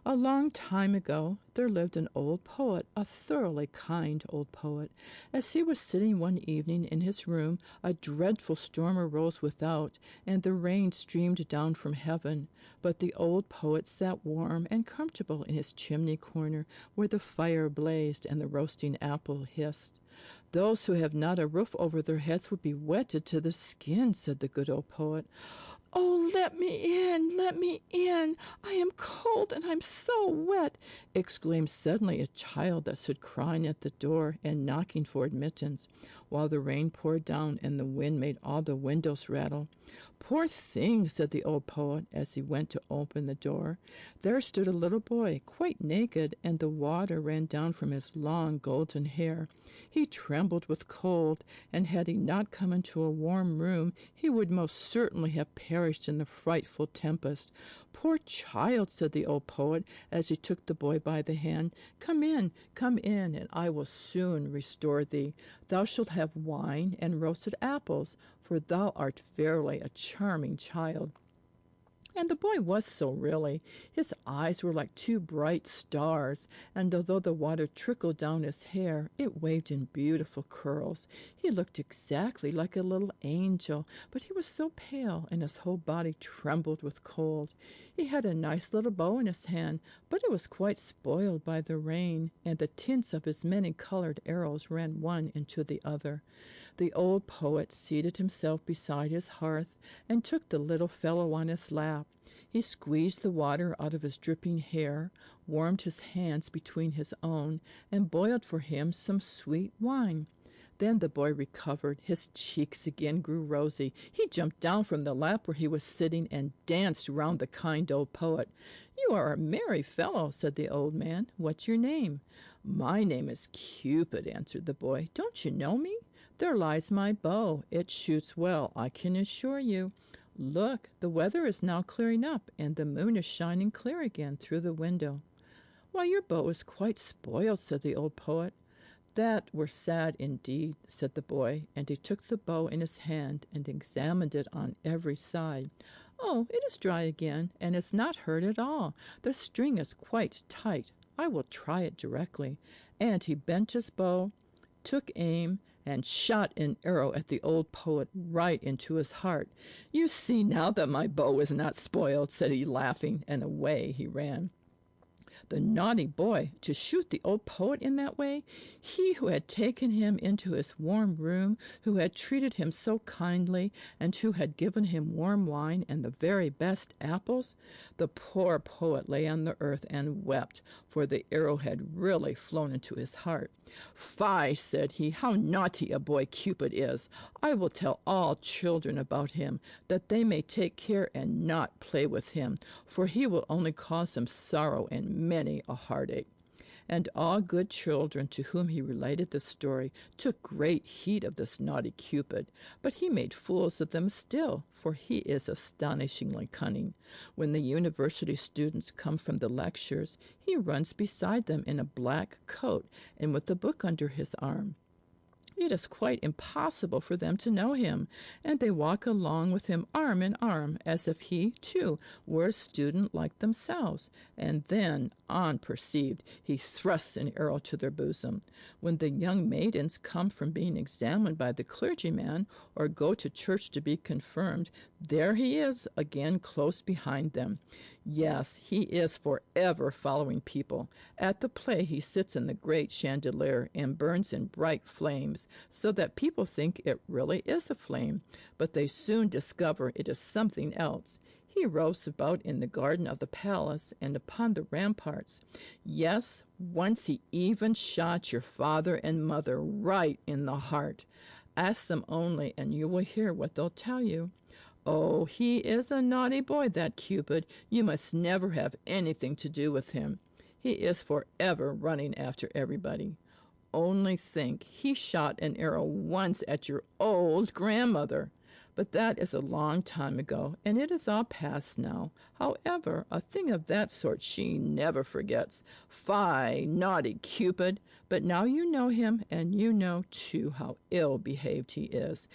A long time ago there lived an old poet, a thoroughly kind old poet. As he was sitting one evening in his room, a dreadful storm arose without, and the rain streamed down from heaven. But the old poet sat warm and comfortable in his chimney corner, where the fire blazed and the roasting apple hissed. "Those who have not a roof over their heads will be wetted to the skin," said the good old poet. "Oh, let me in, let me in! I am cold and I'm so wet!" exclaimed suddenly a child that stood crying at the door and knocking for admittance, while the rain poured down and the wind made all the windows rattle. "Poor thing," said the old poet as he went to open the door. There stood a little boy, quite naked, and the water ran down from his long golden hair. He trembled with cold, and had he not come into a warm room, he would most certainly have perished in the frightful tempest. "Poor child," said the old poet, as he took the boy by the hand, come in, and I will soon restore thee. Thou shalt have wine and roasted apples, for thou art verily a charming child." And the boy was so really. His eyes were like two bright stars, and although the water trickled down his hair, it waved in beautiful curls. He looked exactly like a little angel, but he was so pale, and his whole body trembled with cold. He had a nice little bow in his hand, but it was quite spoiled by the rain, and the tints of his many-colored arrows ran one into the other. The old poet seated himself beside his hearth, and took the little fellow on his lap. He squeezed the water out of his dripping hair, warmed his hands between his own, and boiled for him some sweet wine. Then the boy recovered. His cheeks again grew rosy. He jumped down from the lap where he was sitting and danced round the kind old poet. "You are a merry fellow," said the old man. "What's your name?" "My name is Cupid," answered the boy. "Don't you know me? There lies my bow. It shoots well, I can assure you. Look, the weather is now clearing up, and the moon is shining clear again through the window." "Why, your bow is quite spoiled," said the old poet. "That were sad indeed," said the boy, and he took the bow in his hand and examined it on every side. "Oh, it is dry again, and is not hurt at all. The string is quite tight. I will try it directly." And he bent his bow, took aim, and shot an arrow at the old poet right into his heart. "You see now that my bow is not spoiled," said he, laughing, and away he ran. The naughty boy, to shoot the old poet in that way! He who had taken him into his warm room, who had treated him so kindly, and who had given him warm wine and the very best apples! The poor poet lay on the earth and wept, for the arrow had really flown into his heart. "Fie," said he, "how naughty a boy Cupid is! I will tell all children about him, that they may take care and not play with him, for he will only cause them sorrow and many a heartache." And all good children to whom he related the story took great heed of this naughty Cupid, but he made fools of them still, for he is astonishingly cunning. When the university students come from the lectures, he runs beside them in a black coat and with a book under his arm. It is quite impossible for them to know him, and they walk along with him arm in arm, as if he, too, were a student like themselves. And then, unperceived, he thrusts an arrow to their bosom. When the young maidens come from being examined by the clergyman, or go to church to be confirmed, there he is again close behind them. Yes, he is forever following people. At the play he sits in the great chandelier and burns in bright flames, so that people think it really is a flame, but they soon discover it is something else. He roves about in the garden of the palace and upon the ramparts. Yes, once he even shot your father and mother right in the heart. Ask them only, and you will hear what they'll tell you. Oh, he is a naughty boy, that Cupid. You must never have anything to do with him. He is forever running after everybody. Only think, he shot an arrow once at your old grandmother. But that is a long time ago, and it is all past now. However, a thing of that sort she never forgets. Fie, naughty Cupid! But now you know him, and you know, too, how ill-behaved he is.